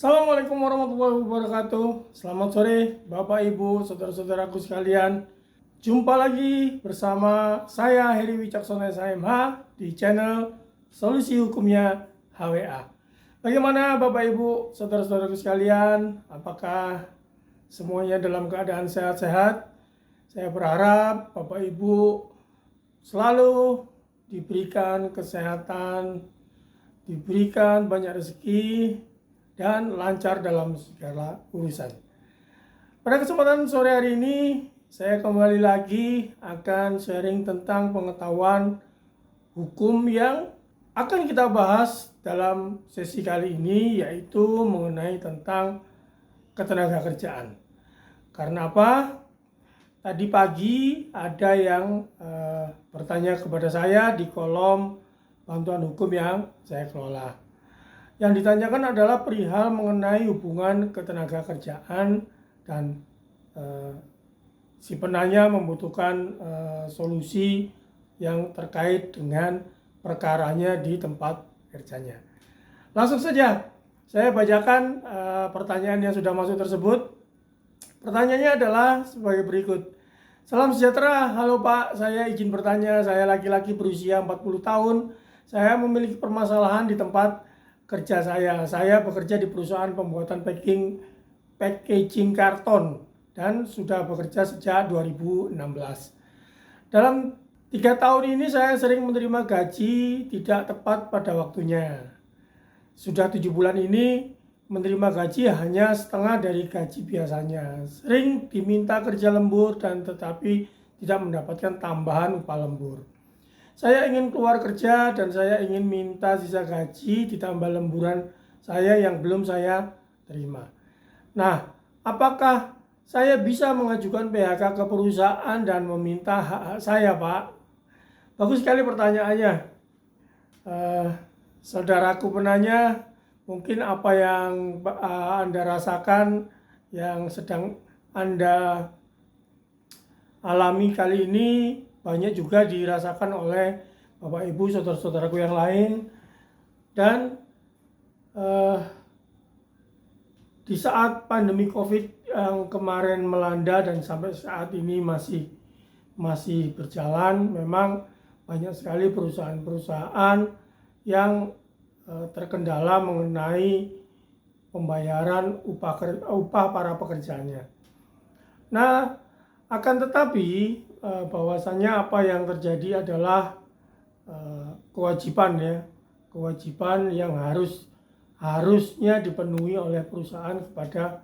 Assalamualaikum warahmatullahi wabarakatuh. Selamat sore Bapak Ibu, saudara-saudaraku sekalian. Jumpa lagi bersama saya Heri Wicaksono SHMH di channel Solusi Hukumnya HWA. Bagaimana Bapak Ibu, saudara-saudaraku sekalian? Apakah semuanya dalam keadaan sehat-sehat? Saya berharap Bapak Ibu selalu diberikan kesehatan, diberikan banyak rezeki, dan lancar dalam segala urusan. Pada kesempatan sore hari ini, saya kembali lagi akan sharing tentang pengetahuan hukum yang akan kita bahas dalam sesi kali ini, yaitu mengenai tentang ketenagakerjaan. Karena apa? Tadi pagi ada yang bertanya kepada saya di kolom bantuan hukum yang saya kelola. Yang ditanyakan adalah perihal mengenai hubungan ketenagakerjaan dan si penanya membutuhkan solusi yang terkait dengan perkaranya di tempat kerjanya. Langsung saja saya bacakan pertanyaan yang sudah masuk tersebut. Pertanyaannya adalah sebagai berikut. Salam sejahtera, halo Pak, saya izin bertanya, saya laki-laki berusia 40 tahun, saya memiliki permasalahan di tempat kerja saya bekerja di perusahaan pembuatan packaging karton dan sudah bekerja sejak 2016. Dalam 3 tahun ini saya sering menerima gaji tidak tepat pada waktunya. Sudah 7 bulan ini menerima gaji hanya setengah dari gaji biasanya. Sering diminta kerja lembur dan tetapi tidak mendapatkan tambahan upah lembur. Saya ingin keluar kerja dan saya ingin minta sisa gaji ditambah lemburan saya yang belum saya terima. Nah, apakah saya bisa mengajukan PHK ke perusahaan dan meminta hak saya, Pak? Bagus sekali pertanyaannya. Saudaraku penanya, mungkin apa yang Anda rasakan, yang sedang Anda alami kali ini, banyak juga dirasakan oleh Bapak Ibu saudara-saudaraku yang lain. Dan di saat pandemi COVID yang kemarin melanda dan sampai saat ini masih berjalan, memang banyak sekali perusahaan-perusahaan yang terkendala mengenai pembayaran upah para pekerjanya. Nah, akan tetapi bahwasannya apa yang terjadi adalah kewajiban yang harusnya dipenuhi oleh perusahaan kepada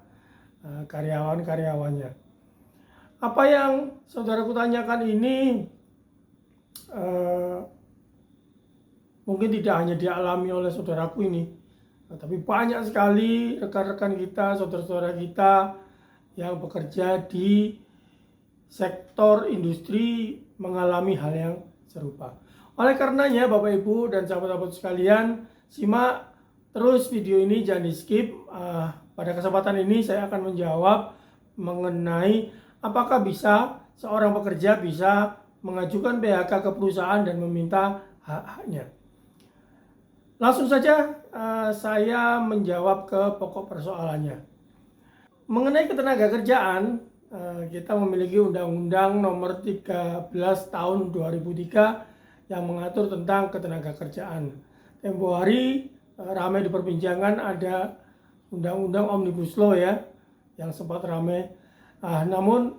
karyawan-karyawannya. Apa yang saudaraku tanyakan ini mungkin tidak hanya dialami oleh saudaraku ini, tapi banyak sekali rekan-rekan kita, saudara-saudara kita yang bekerja di sektor industri mengalami hal yang serupa. Oleh karenanya Bapak Ibu dan sahabat-sahabat sekalian, simak terus video ini, jangan di skip. Pada kesempatan ini saya akan menjawab mengenai apakah bisa seorang pekerja bisa mengajukan PHK ke perusahaan dan meminta hak-haknya. Langsung saja saya menjawab ke pokok persoalannya. Mengenai ketenagakerjaan, kita memiliki Undang-Undang Nomor 13 Tahun 2003 yang mengatur tentang ketenagakerjaan. Tempo hari ramai diperbincangkan ada Undang-Undang Omnibus Law yang sempat ramai. Namun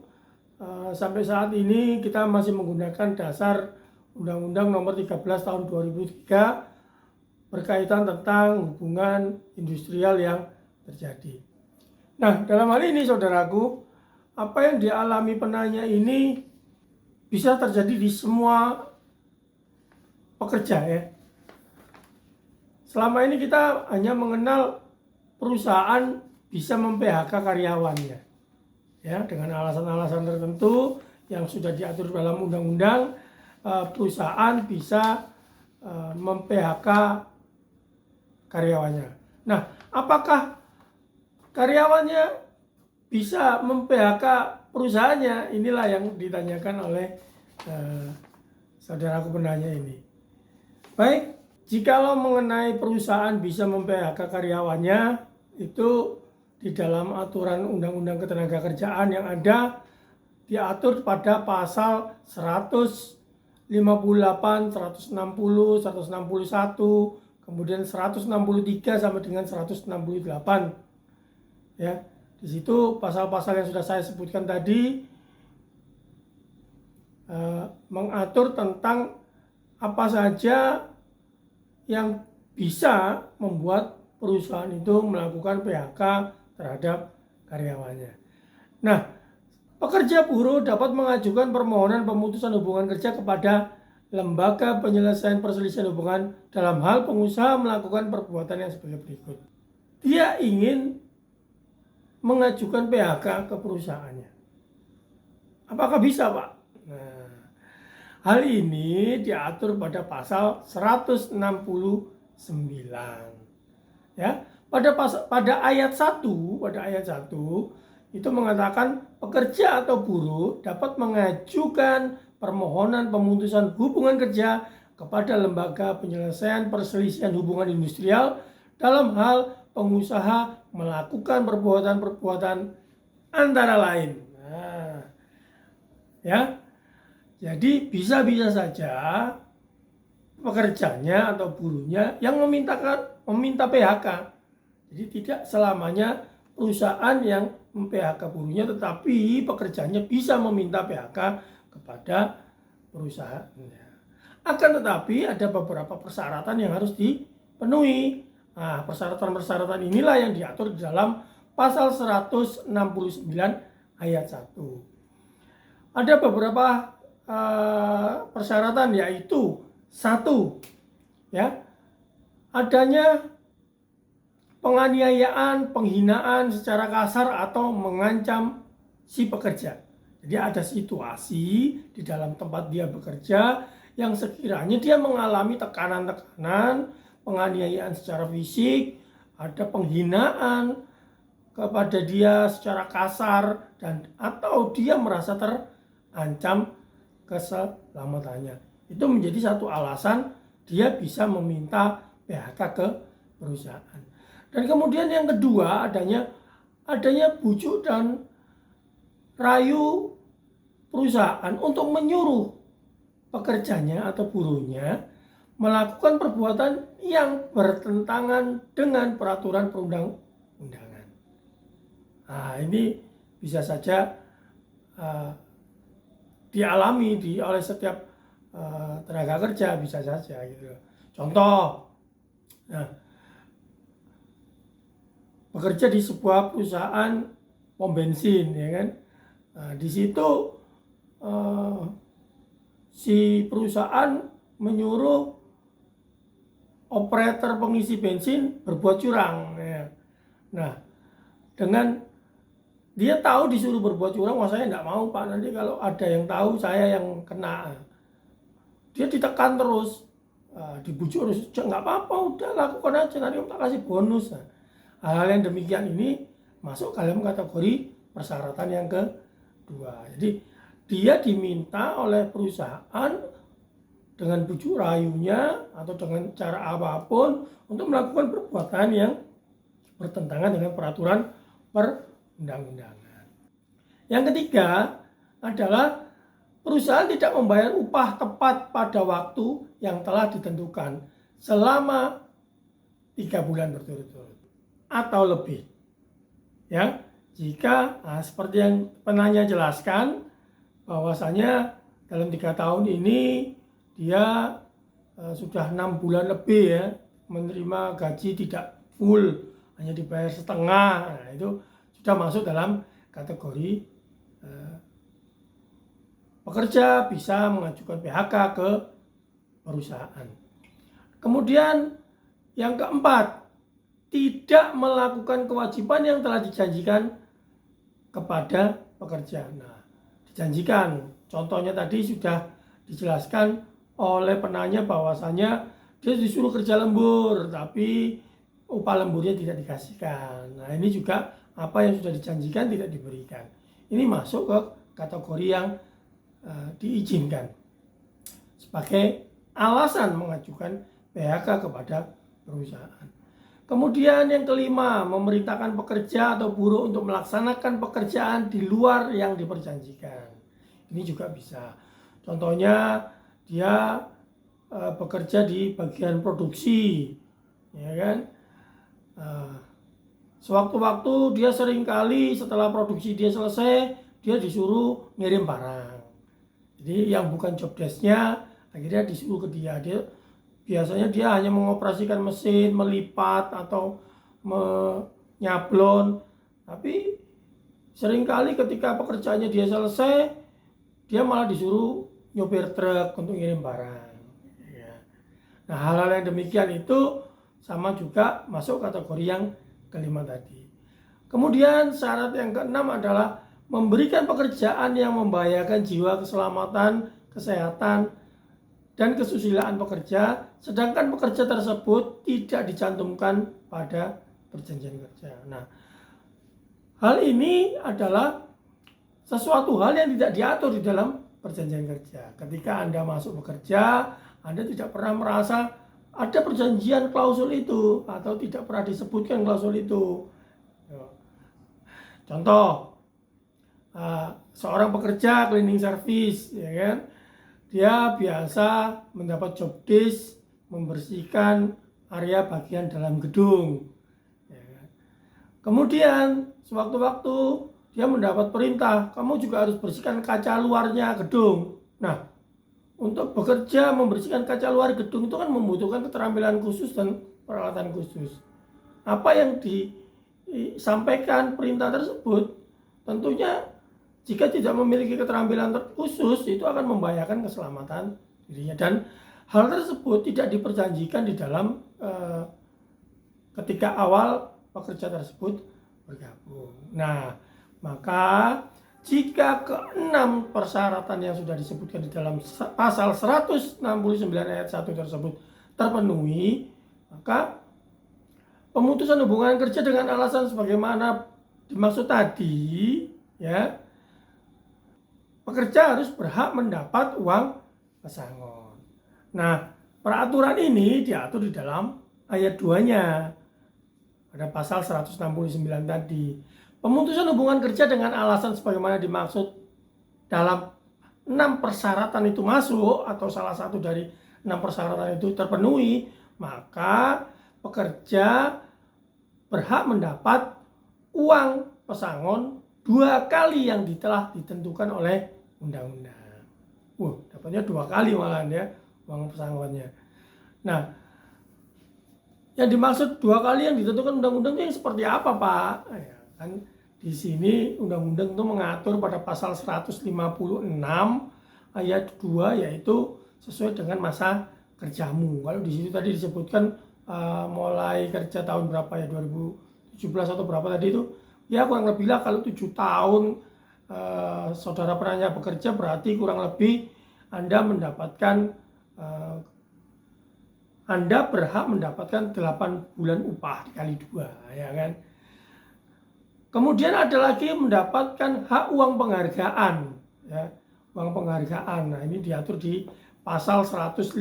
sampai saat ini kita masih menggunakan dasar Undang-Undang Nomor 13 Tahun 2003 berkaitan tentang hubungan industrial yang terjadi. Nah, dalam hal ini saudaraku, apa yang dialami penanya ini bisa terjadi di semua pekerja Selama ini kita hanya mengenal perusahaan bisa mem-PHK karyawannya dengan alasan-alasan tertentu yang sudah diatur dalam undang-undang. Perusahaan bisa mem-PHK karyawannya. Nah, apakah karyawannya bisa mem-PHK perusahaannya? Inilah yang ditanyakan oleh saudaraku penanya ini. Baik, jikalau mengenai perusahaan bisa mem-PHK karyawannya, itu di dalam aturan Undang-Undang Ketenagakerjaan yang ada diatur pada pasal 158, 160, 161, kemudian 163 sampai dengan 168. Ya, di situ pasal-pasal yang sudah saya sebutkan tadi mengatur tentang apa saja yang bisa membuat perusahaan itu melakukan PHK terhadap karyawannya. Nah, pekerja buruh dapat mengajukan permohonan pemutusan hubungan kerja kepada lembaga penyelesaian perselisihan hubungan dalam hal pengusaha melakukan perbuatan yang sebagai berikut. Dia ingin mengajukan PHK ke perusahaannya. Apakah bisa, Pak? Nah, hal ini diatur pada pasal 169. Ya, pada ayat 1 itu mengatakan pekerja atau buruh dapat mengajukan permohonan pemutusan hubungan kerja kepada lembaga penyelesaian perselisihan hubungan industrial dalam hal pengusaha melakukan perbuatan-perbuatan antara lain. Nah, ya, jadi bisa-bisa saja pekerjanya atau buruhnya yang meminta PHK. Jadi tidak selamanya perusahaan yang mem-PHK buruhnya, tetapi pekerjanya bisa meminta PHK kepada perusahaannya. Akan tetapi ada beberapa persyaratan yang harus dipenuhi. Nah, persyaratan-persyaratan inilah yang diatur di dalam pasal 169 ayat 1. Ada beberapa persyaratan, yaitu 1, ya, adanya penganiayaan, penghinaan secara kasar atau mengancam si pekerja. Jadi ada situasi di dalam tempat dia bekerja yang sekiranya dia mengalami tekanan-tekanan, penganiayaan secara fisik, ada penghinaan kepada dia secara kasar, dan atau dia merasa terancam keselamatannya. Itu menjadi satu alasan dia bisa meminta PHK ke perusahaan. Dan kemudian yang kedua, adanya bujuk dan rayu perusahaan untuk menyuruh pekerjanya atau buruhnya melakukan perbuatan yang bertentangan dengan peraturan perundang-undangan. Nah, ini bisa saja dialami oleh setiap tenaga kerja, bisa saja gitu. Contoh, nah, bekerja di sebuah perusahaan pom bensin, ya kan? Nah, di situ si perusahaan menyuruh operator pengisi bensin berbuat curang. Ya. Nah, dengan dia tahu disuruh berbuat curang, wah saya tidak mau Pak, nanti kalau ada yang tahu saya yang kena. Dia ditekan terus, dibujuk terus, nggak apa-apa, udah lakukan aja, nanti tak kasih bonus. Nah, hal-hal yang demikian ini masuk dalam kategori persyaratan yang kedua. Jadi dia diminta oleh perusahaan dengan bujuk rayunya atau dengan cara apapun untuk melakukan perbuatan yang bertentangan dengan peraturan perundang-undangan. Yang ketiga adalah perusahaan tidak membayar upah tepat pada waktu yang telah ditentukan selama 3 bulan berturut-turut atau lebih. Ya, jika seperti yang penanya jelaskan, bahwasanya dalam 3 tahun ini dia sudah 6 bulan lebih ya menerima gaji tidak full, hanya dibayar setengah. Nah, itu sudah masuk dalam kategori pekerja bisa mengajukan PHK ke perusahaan. Kemudian yang keempat, tidak melakukan kewajiban yang telah dijanjikan kepada pekerja. Nah, dijanjikan, contohnya tadi sudah dijelaskan oleh penanya bahwasanya dia disuruh kerja lembur, tapi upah lemburnya tidak dikasihkan. Nah, ini juga apa yang sudah dijanjikan tidak diberikan. Ini masuk ke kategori yang diizinkan sebagai alasan mengajukan PHK kepada perusahaan. Kemudian yang kelima, memerintahkan pekerja atau buruh untuk melaksanakan pekerjaan di luar yang diperjanjikan. Ini juga bisa. Contohnya dia bekerja di bagian produksi, ya kan? Sewaktu-waktu dia sering kali setelah produksi dia selesai, dia disuruh ngirim barang. Jadi yang bukan job desk-nya akhirnya disuruh ke dia. Biasanya dia hanya mengoperasikan mesin, melipat atau menyablon. Tapi seringkali ketika pekerjaannya dia selesai, dia malah disuruh nyopir truk untuk ngirim barang. Nah, hal-hal yang demikian itu sama juga masuk kategori yang kelima tadi. Kemudian syarat yang keenam adalah memberikan pekerjaan yang membahayakan jiwa, keselamatan, kesehatan, dan kesusilaan pekerja, sedangkan pekerja tersebut tidak dicantumkan pada perjanjian kerja. Nah, hal ini adalah sesuatu hal yang tidak diatur di dalam perjanjian kerja. Ketika Anda masuk bekerja, Anda tidak pernah merasa ada perjanjian klausul itu atau tidak pernah disebutkan klausul itu. Contoh, seorang pekerja cleaning service, ya kan? Dia biasa mendapat job desk membersihkan area bagian dalam gedung. Kemudian sewaktu-waktu dia mendapat perintah, kamu juga harus bersihkan kaca luarnya gedung. Nah, untuk bekerja membersihkan kaca luar gedung itu kan membutuhkan keterampilan khusus dan peralatan khusus. Apa yang disampaikan perintah tersebut tentunya jika tidak memiliki keterampilan khusus itu akan membahayakan keselamatan dirinya, dan hal tersebut tidak diperjanjikan di dalam ketika awal pekerja tersebut bergabung. Nah, maka jika keenam persyaratan yang sudah disebutkan di dalam pasal 169 ayat 1 tersebut terpenuhi, maka pemutusan hubungan kerja dengan alasan sebagaimana dimaksud tadi, ya, pekerja harus berhak mendapat uang pesangon. Nah, peraturan ini diatur di dalam ayat 2-nya pada pasal 169 tadi. Pemutusan hubungan kerja dengan alasan sebagaimana dimaksud dalam 6 persyaratan itu masuk atau salah satu dari 6 persyaratan itu terpenuhi, maka pekerja berhak mendapat uang pesangon 2 kali yang telah ditentukan oleh undang-undang. Dapatnya 2 kali malahan ya uang pesangonnya. Nah, yang dimaksud 2 kali yang ditentukan undang-undang itu yang seperti apa, Pak? Ya, kan di sini undang-undang itu mengatur pada pasal 156 ayat 2, yaitu sesuai dengan masa kerjamu. Kalau di situ tadi disebutkan mulai kerja tahun berapa ya, 2017 atau berapa tadi itu, ya kurang lebih lah kalau 7 tahun saudara pernahnya bekerja, berarti kurang lebih Anda berhak mendapatkan 8 bulan upah dikali 2, ya kan. Kemudian ada lagi mendapatkan hak uang penghargaan, ya, uang penghargaan. Nah, ini diatur di pasal 156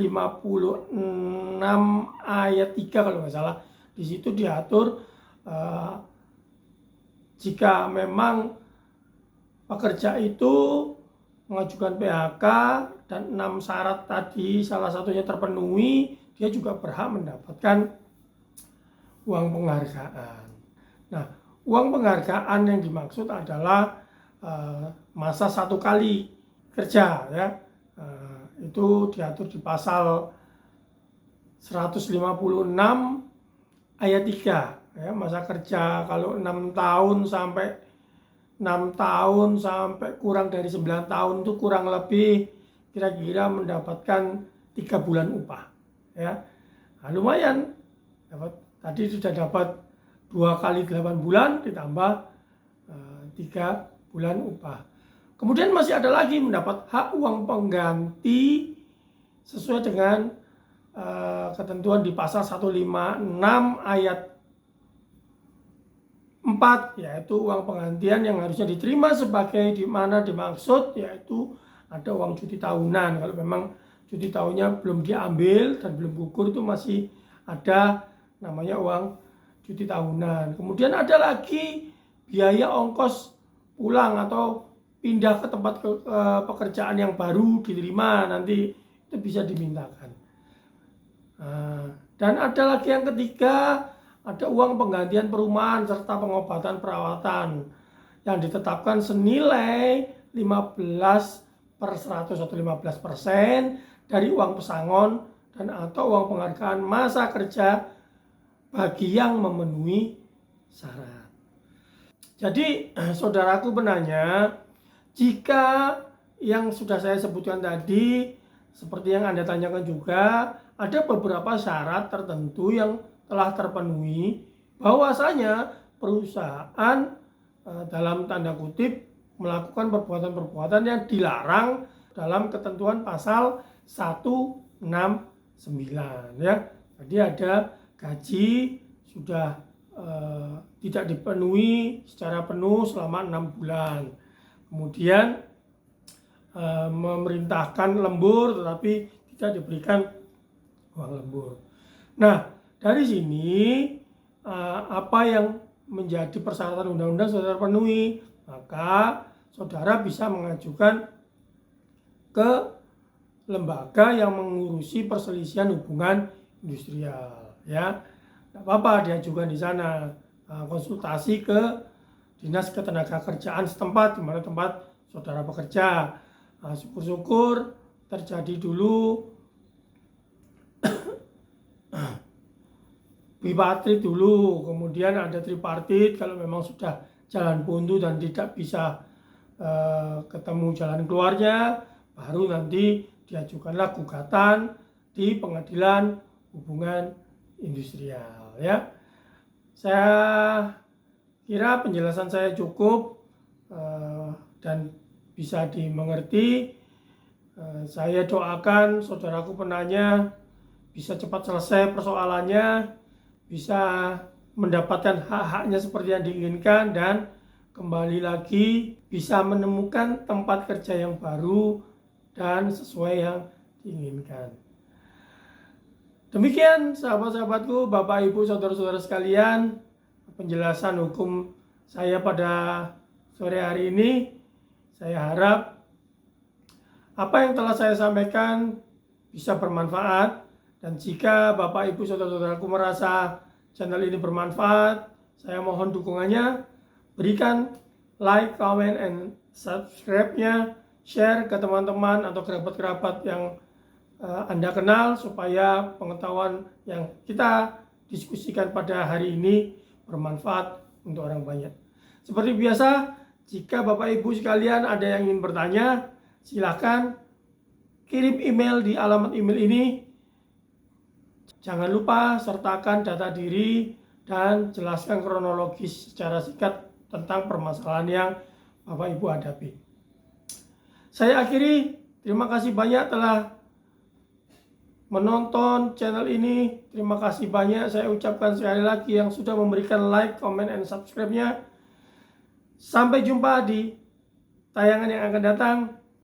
ayat 3 kalau nggak salah. Di situ diatur jika memang pekerja itu mengajukan PHK dan 6 syarat tadi salah satunya terpenuhi, dia juga berhak mendapatkan uang penghargaan. Nah, uang penghargaan yang dimaksud adalah masa 1 kali kerja, ya. Itu diatur di pasal 156 ayat 3, ya, masa kerja kalau 6 tahun sampai kurang dari 9 tahun itu kurang lebih kira-kira mendapatkan 3 bulan upah, ya. Nah, lumayan tadi sudah dapat 2 kali 8 bulan ditambah 3 bulan upah. Kemudian masih ada lagi mendapat hak uang pengganti sesuai dengan ketentuan di pasal 156 ayat 4, yaitu uang penggantian yang harusnya diterima sebagai dimana dimaksud, yaitu ada uang cuti tahunan. Kalau memang cuti tahunnya belum diambil dan belum gugur, itu masih ada namanya uang cuti tahunan. Kemudian ada lagi biaya ongkos pulang atau pindah ke tempat pekerjaan yang baru diterima, nanti itu bisa dimintakan. Dan ada lagi yang ketiga, ada uang penggantian perumahan serta pengobatan perawatan yang ditetapkan senilai 15/100 atau 15% dari uang pesangon dan atau uang penghargaan masa kerja bagi yang memenuhi syarat. Jadi saudaraku penanya, jika yang sudah saya sebutkan tadi seperti yang Anda tanyakan juga, ada beberapa syarat tertentu yang telah terpenuhi, bahwasanya perusahaan dalam tanda kutip melakukan perbuatan-perbuatan yang dilarang dalam ketentuan pasal 169 ya. Jadi ada gaji sudah tidak dipenuhi secara penuh selama 6 bulan. Kemudian memerintahkan lembur tetapi tidak diberikan uang lembur. Nah, dari sini apa yang menjadi persyaratan undang-undang sudah terpenuhi, maka saudara bisa mengajukan ke lembaga yang mengurusi perselisihan hubungan industrial ya. Tidak apa-apa diajukan di sana, konsultasi ke Dinas Ketenagakerjaan setempat di mana tempat saudara bekerja. Syukur-syukur terjadi dulu bipartit dulu, kemudian ada tripartit kalau memang sudah jalan buntu dan tidak bisa ketemu jalan keluarnya, baru nanti diajukanlah gugatan di Pengadilan Hubungan Industrial ya. Saya kira penjelasan saya cukup dan bisa dimengerti. Saya doakan saudaraku penanya bisa cepat selesai persoalannya, bisa mendapatkan hak-haknya seperti yang diinginkan, dan kembali lagi bisa menemukan tempat kerja yang baru dan sesuai yang diinginkan. Demikian sahabat-sahabatku, Bapak Ibu, saudara-saudara sekalian, penjelasan hukum saya pada sore hari ini. Saya harap apa yang telah saya sampaikan bisa bermanfaat, dan jika Bapak Ibu saudara-saudaraku merasa channel ini bermanfaat, saya mohon dukungannya, berikan like, comment, and subscribe-nya, share ke teman-teman atau kerabat-kerabat yang Anda kenal supaya pengetahuan yang kita diskusikan pada hari ini bermanfaat untuk orang banyak. Seperti biasa, jika Bapak Ibu sekalian ada yang ingin bertanya, silakan kirim email di alamat email ini. Jangan lupa sertakan data diri dan jelaskan kronologis secara singkat tentang permasalahan yang Bapak Ibu hadapi. Saya akhiri, terima kasih banyak telah menonton channel ini. Terima kasih banyak saya ucapkan sekali lagi yang sudah memberikan like, comment, and subscribe-nya. Sampai jumpa di tayangan yang akan datang.